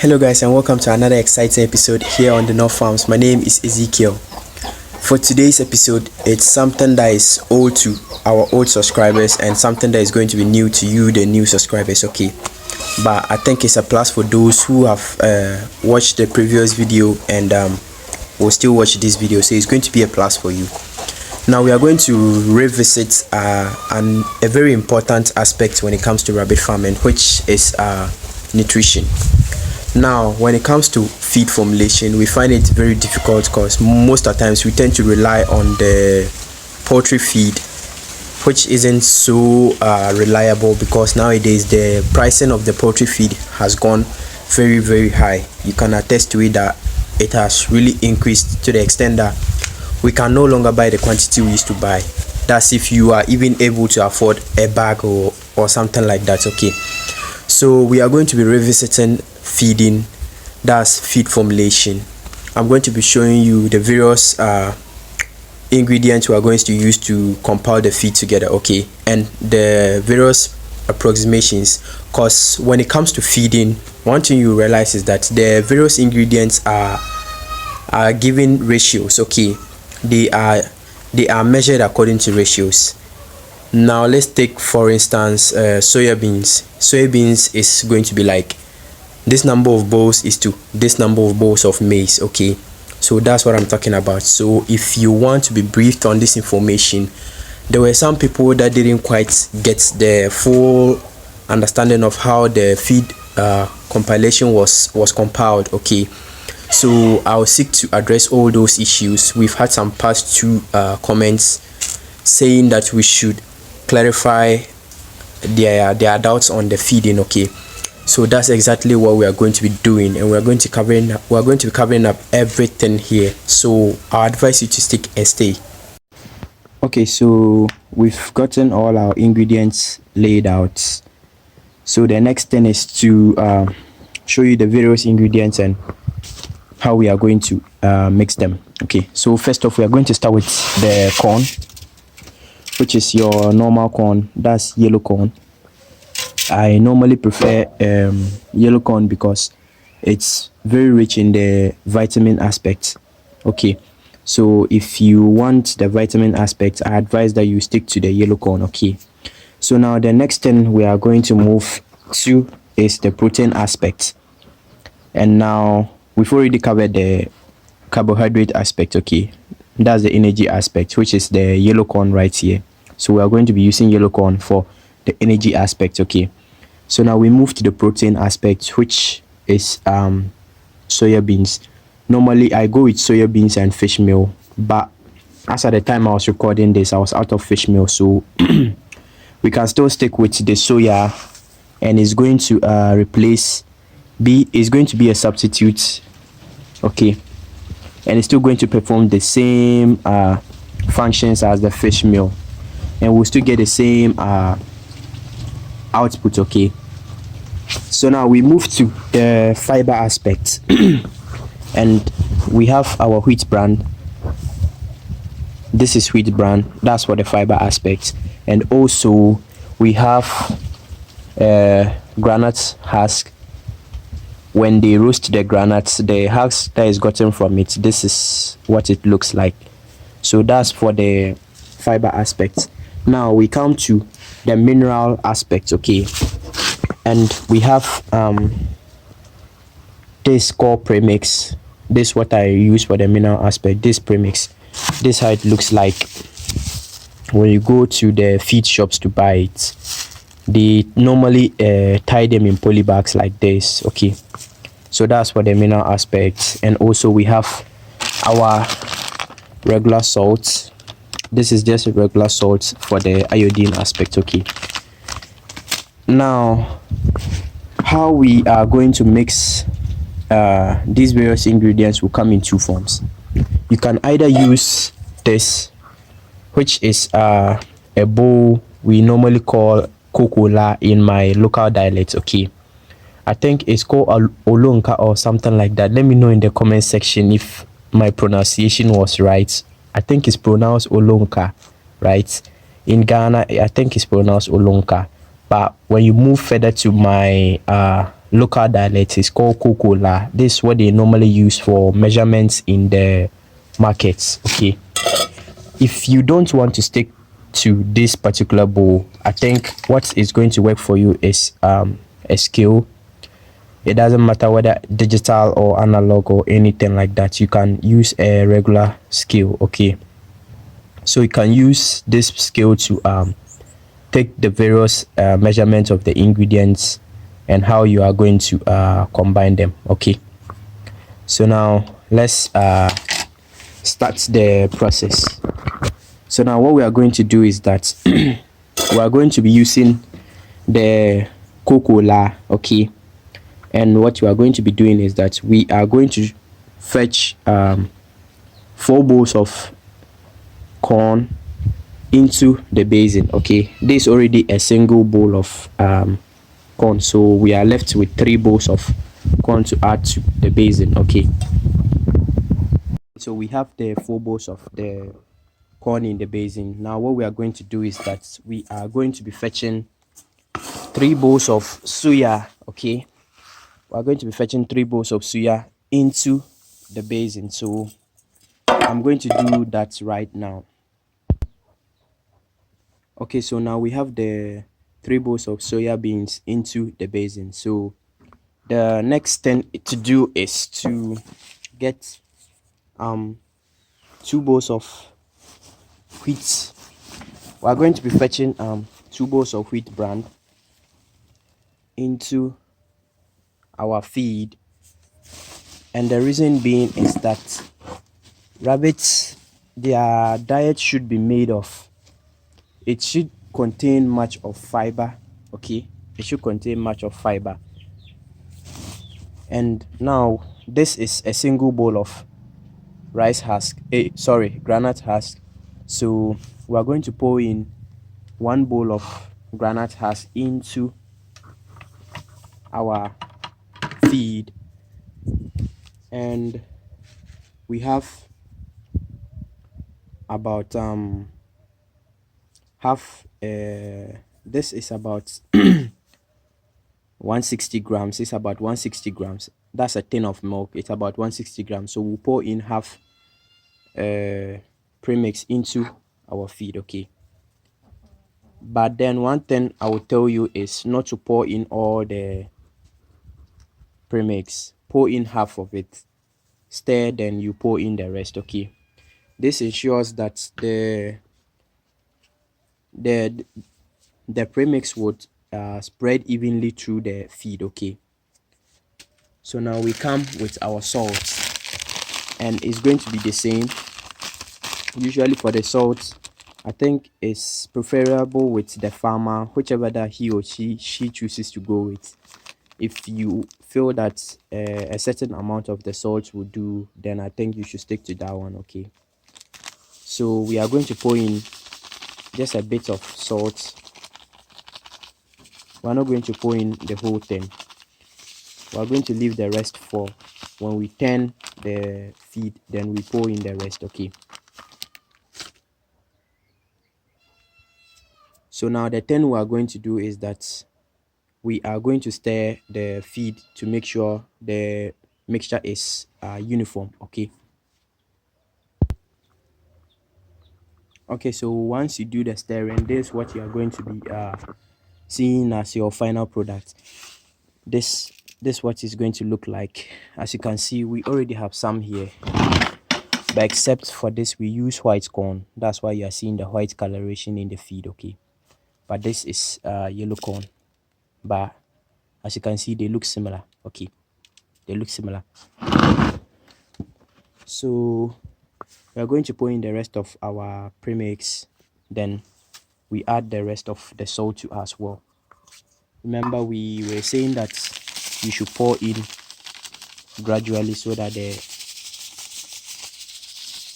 Hello guys, and welcome to another exciting episode here on the North Farms. My name is Ezekiel. For today's episode, it's something that is old to our old subscribers and something that is going to be new to you, the new subscribers, okay? But I think it's a plus for those who have watched the previous video and will still watch this video, so it's going to be a plus for you. Now we are going to revisit a very important aspect when it comes to rabbit farming, which is nutrition. Now when it comes to feed formulation, we find it very difficult because most of the times we tend to rely on the poultry feed, which isn't so reliable, because nowadays the pricing of the poultry feed has gone very high. You can attest to it that it has really increased to the extent that we can no longer buy the quantity we used to buy. That's if you are even able to afford a bag or something like that, okay? So we are going to be revisiting feeding, that's feed formulation. I'm going to be showing you the various ingredients we are going to use to compile the feed together, okay, and the various approximations, because when it comes to feeding, one thing you realize is that the various ingredients are given ratios, okay. They are measured according to ratios. Now let's take for instance soybeans. Soybeans is going to be like this number of bowls is to this number of bowls of maize, okay? So that's what I'm talking about. So if you want to be briefed on this information, there were some people that didn't quite get the full understanding of how the feed compilation was compiled, okay? So I'll seek to address all those issues. We've had some past two comments saying that we should clarify their doubts on the feeding, okay? So that's exactly what we are going to be doing, and we are going to be covering up everything here. So I advise you to stick and stay. Okay, so we've gotten all our ingredients laid out. So the next thing is to show you the various ingredients and how we are going to mix them. Okay, so first off, we are going to start with the corn, which is your normal corn, that's yellow corn. I normally prefer yellow corn because it's very rich in the vitamin aspect, okay? So if you want the vitamin aspect, I advise that you stick to the yellow corn, okay? So now the next thing we are going to move to is the protein aspect. And now we've already covered the carbohydrate aspect, okay? That's the energy aspect, which is the yellow corn right here. So we are going to be using yellow corn for the energy aspect, okay? So now we move to the protein aspect, which is soya beans. Normally I go with soya beans and fish meal, but as at the time I was recording this, I was out of fish meal, so we can still stick with the soya, and it's going to is going to be a substitute, okay, and it's still going to perform the same functions as the fish meal, and we'll still get the same output, okay? So now we move to the fiber aspect and we have our wheat bran. This is wheat bran, that's for the fiber aspect. And also we have granite husk. When they roast the granuts, the husk that is gotten from it, this is what it looks like. So that's for the fiber aspect. Now we come to the mineral aspect, okay, and we have this called premix. This is what I use for the mineral aspect, this premix. This is how it looks like when you go to the feed shops to buy it. They normally tie them in poly bags like this, okay? So that's for the mineral aspect. And also we have our regular salt. This is just a regular salt for the iodine aspect, okay? Now how we are going to mix these various ingredients will come in two forms. You can either use this, which is a bowl we normally call cocola in my local dialect, okay? I think it's called olonka or something like that. Let me know in the comment section if my pronunciation was right. I think it's pronounced olonka, right? In Ghana I think it's pronounced olonka, but when you move further to my local dialect is called cocoa. This is what they normally use for measurements in the markets. Okay, if you don't want to stick to this particular bowl, I think what is going to work for you is a scale. It doesn't matter whether digital or analog or anything like that. You can use a regular scale. Okay, so you can use this scale to take the various measurements of the ingredients and how you are going to combine them. Okay, so now let's start the process. So now what we are going to do is that we are going to be using the cocoa. Okay, and what you are going to be doing is that we are going to fetch 4 bowls of corn into the basin. Okay, this is already a single bowl of corn, so we are left with 3 bowls of corn to add to the basin. Okay, so we have the 4 bowls of the corn in the basin. Now what we are going to do is that we are going to be fetching 3 bowls of suya. Okay, we are going to be fetching 3 bowls of suya into the basin. So I'm going to do that right now. Okay, so now we have the 3 bowls of soya beans into the basin. So the next thing to do is to get 2 bowls of wheat. We are going to be fetching 2 bowls of wheat bran into our feed, and the reason being is that rabbits, their diet should be made of, it should contain much of fiber. Okay, it should contain much of fiber. And now this is a single bowl of rice husk, granite husk. So we are going to pour in 1 bowl of granite husk into our feed, and we have about half this is about 160 grams. It's about 160 grams. That's a tin of milk. It's about 160 grams. So we'll pour in half premix into our feed. Okay, but then one thing I will tell you is not to pour in all the premix. Pour in half of it, stir, then you pour in the rest. Okay, this ensures that the premix would spread evenly through the feed. Okay, so now we come with our salt, and it's going to be the same. Usually for the salt, I think it's preferable with the farmer, whichever that he or she chooses to go with. If you feel that a certain amount of the salt will do, then I think you should stick to that one. Okay, so we are going to pour in just a bit of salt. We're not going to pour in the whole thing. We're going to leave the rest for when we turn the feed, then we pour in the rest. Okay, so now the thing we are going to do is that we are going to stir the feed to make sure the mixture is uniform. Okay, so once you do the stirring, this is what you are going to be seeing as your final product. This is what it's going to look like. As you can see, we already have some here, but except for this, we use white corn. That's why you are seeing the white coloration in the feed. Okay, but this is yellow corn, but as you can see, they look similar. Okay, they look similar. So we are going to pour in the rest of our premix, then we add the rest of the salt to as well. Remember, we were saying that you should pour in gradually so that there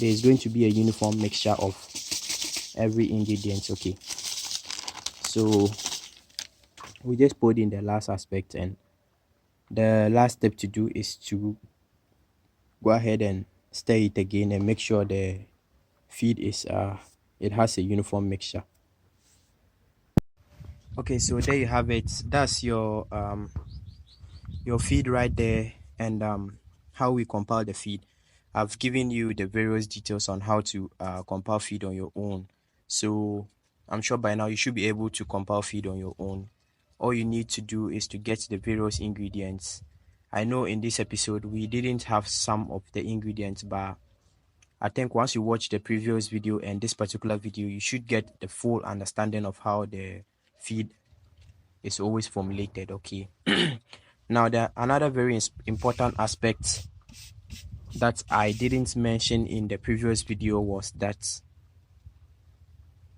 is going to be a uniform mixture of every ingredient. Okay, so we just poured in the last aspect, and the last step to do is to go ahead and stir it again and make sure the feed is it has a uniform mixture. Okay, so there you have it. That's your your feed right there, and how we compile the feed. I've given you the various details on how to compile feed on your own. So I'm sure by now you should be able to compile feed on your own. All you need to do is to get the various ingredients. I know in this episode we didn't have some of the ingredients, but I think once you watch the previous video and this particular video, you should get the full understanding of how the feed is always formulated. Okay. Now, another very important aspect that I didn't mention in the previous video was that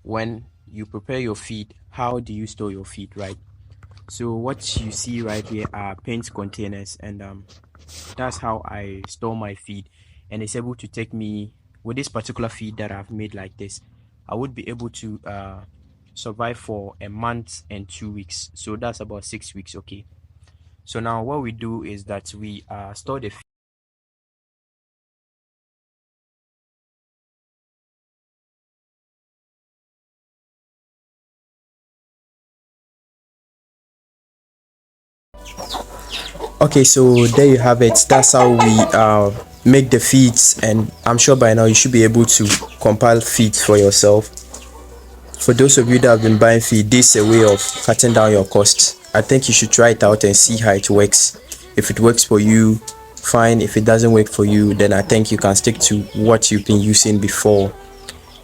when you prepare your feed, how do you store your feed, right? So what you see right here are paint containers, and that's how I store my feed, and it's able to take me, with this particular feed that I've made like this, I would be able to survive for a month and 2 weeks. So that's about 6 weeks. Okay, so now what we do is that we store the feed. Okay, so there you have it. That's how we make the feeds, and I'm sure by now you should be able to compile feeds for yourself. For those of you that have been buying feed, this is a way of cutting down your costs. I think you should try it out and see how it works. If it works for you, fine. If it doesn't work for you, then I think you can stick to what you've been using before.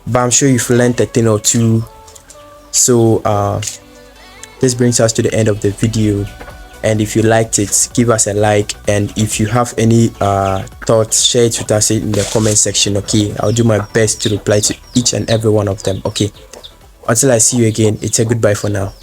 But I'm sure you've learned a thing or two. So this brings us to the end of the video, and if you liked it, give us a like, and if you have any thoughts, share it with us in the comment section. Okay, I'll do my best to reply to each and every one of them. Okay, until I see you again, it's a goodbye for now.